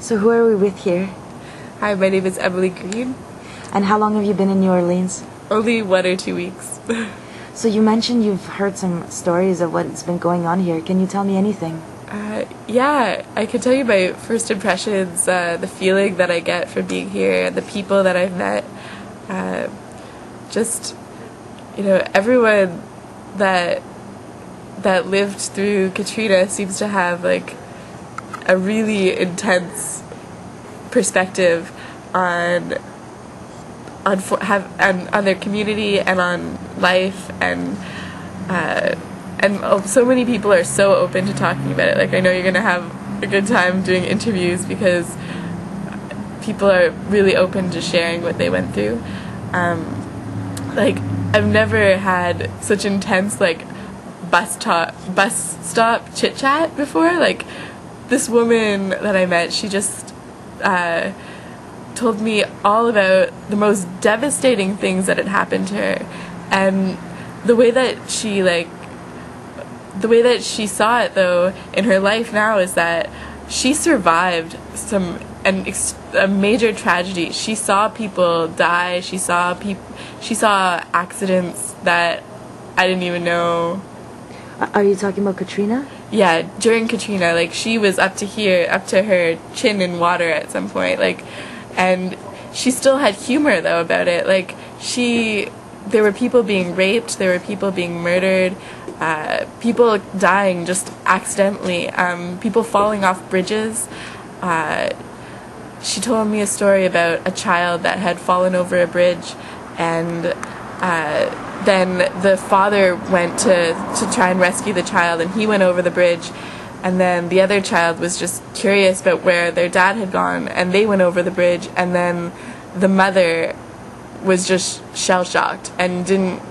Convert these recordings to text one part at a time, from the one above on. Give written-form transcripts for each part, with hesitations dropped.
So who are we with here? Hi, my name is Emily Green. And how long have you been in New Orleans? Only 1 or 2 weeks. So you mentioned you've heard some stories of what's been going on here. Can you tell me anything? Yeah, I can tell you my first impressions, the feeling that I get from being here, the people that I've met. Just, everyone that lived through Katrina seems to have like a really intense perspective on their community and on life, and so many people are so open to talking about it. Like, I know you're gonna have a good time doing interviews because people are really open to sharing what they went through. Like, I've never had such intense bus stop chit chat before. Like, this woman that I met, she just told me all about the most devastating things that had happened to her, and the way that she saw it though in her life now is that she survived a major tragedy. She saw people die. She saw accidents that I didn't even know. Are you talking about Katrina? Yeah, during Katrina, like, she was up to her chin in water at some point, like, and she still had humor though about it. Like, there were people being raped, there were people being murdered, people dying just accidentally, people falling off bridges. She told me a story about a child that had fallen over a bridge, and then the father went to try and rescue the child, and he went over the bridge, and then the other child was just curious about where their dad had gone, and they went over the bridge, and then the mother was just shell-shocked and didn't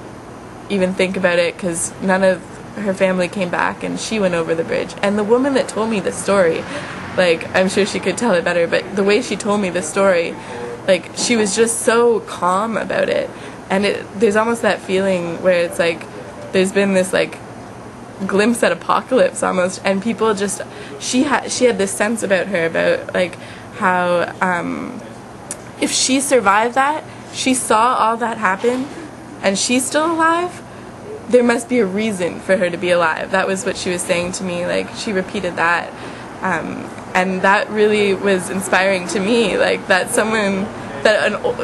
even think about it because none of her family came back, and she went over the bridge. And the woman that told me the story, like, I'm sure she could tell it better, but the way she told me the story, like, she was just so calm about it. And there's almost that feeling where it's like there's been this like glimpse at apocalypse almost, and people just she had this sense about her about like how if she survived that, she saw all that happen, and she's still alive, there must be a reason for her to be alive. That was what she was saying to me. Like, she repeated that, and that really was inspiring to me. Like, that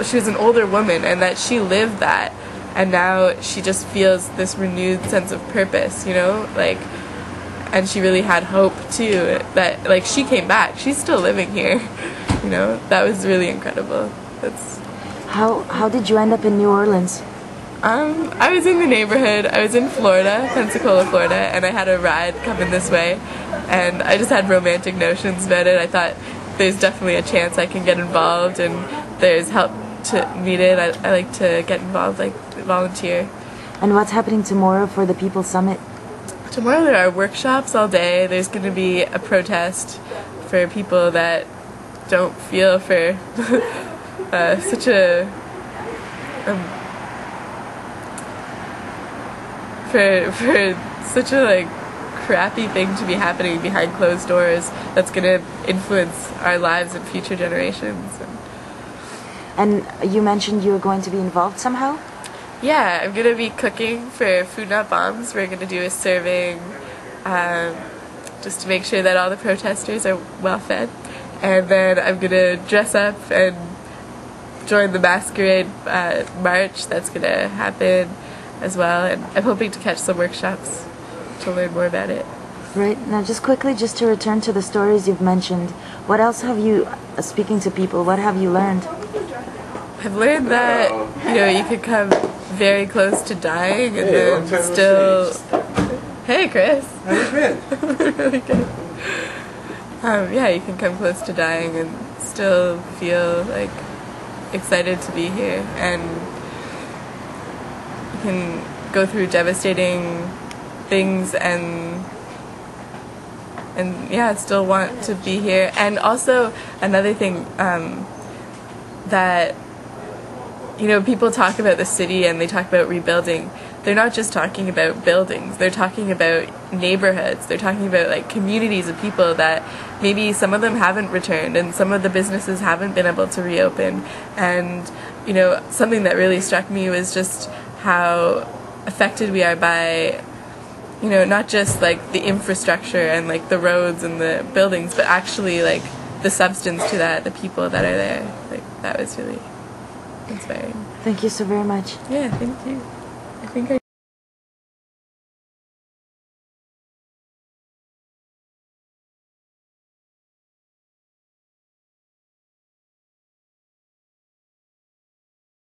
she was an older woman, and that she lived that, and now she just feels this renewed sense of purpose, like, and she really had hope too, that like she came back, she's still living here. That was really incredible. How did you end up in New Orleans? I was in the neighborhood. I was in Florida, Pensacola, Florida, and I had a ride coming this way, and I just had romantic notions about it. I thought there's definitely a chance I can get involved, and there's help needed. I like to get involved, like volunteer. And what's happening tomorrow for the People's Summit? Tomorrow there are workshops all day. There's going to be a protest for people that don't feel for such a for such a like crappy thing to be happening behind closed doors that's going to influence our lives and future generations. And you mentioned you were going to be involved somehow? Yeah, I'm going to be cooking for Food Not Bombs. We're going to do a serving just to make sure that all the protesters are well fed. And then I'm going to dress up and join the masquerade march that's going to happen as well. And I'm hoping to catch some workshops to learn more about it. Right. Now, just quickly, just to return to the stories you've mentioned, what else have you, speaking to people, what have you learned? I've learned that, you could come very close to dying and then still... Hey, Chris. How you been? Really good. Yeah, you can come close to dying and still feel, like, excited to be here. And you can go through devastating things and yeah, still want to be here. And also, another thing that... people talk about the city and they talk about rebuilding. they're not just talking about buildings, they're talking about neighborhoods, they're talking about like communities of people that maybe some of them haven't returned and some of the businesses haven't been able to reopen. And you know, something that really struck me was just how affected we are by, you know, not just like the infrastructure and like the roads and the buildings, but actually like the substance to that, the people that are there. Like that was really inspiring. Thank you so very much. Yeah, thank you. I think I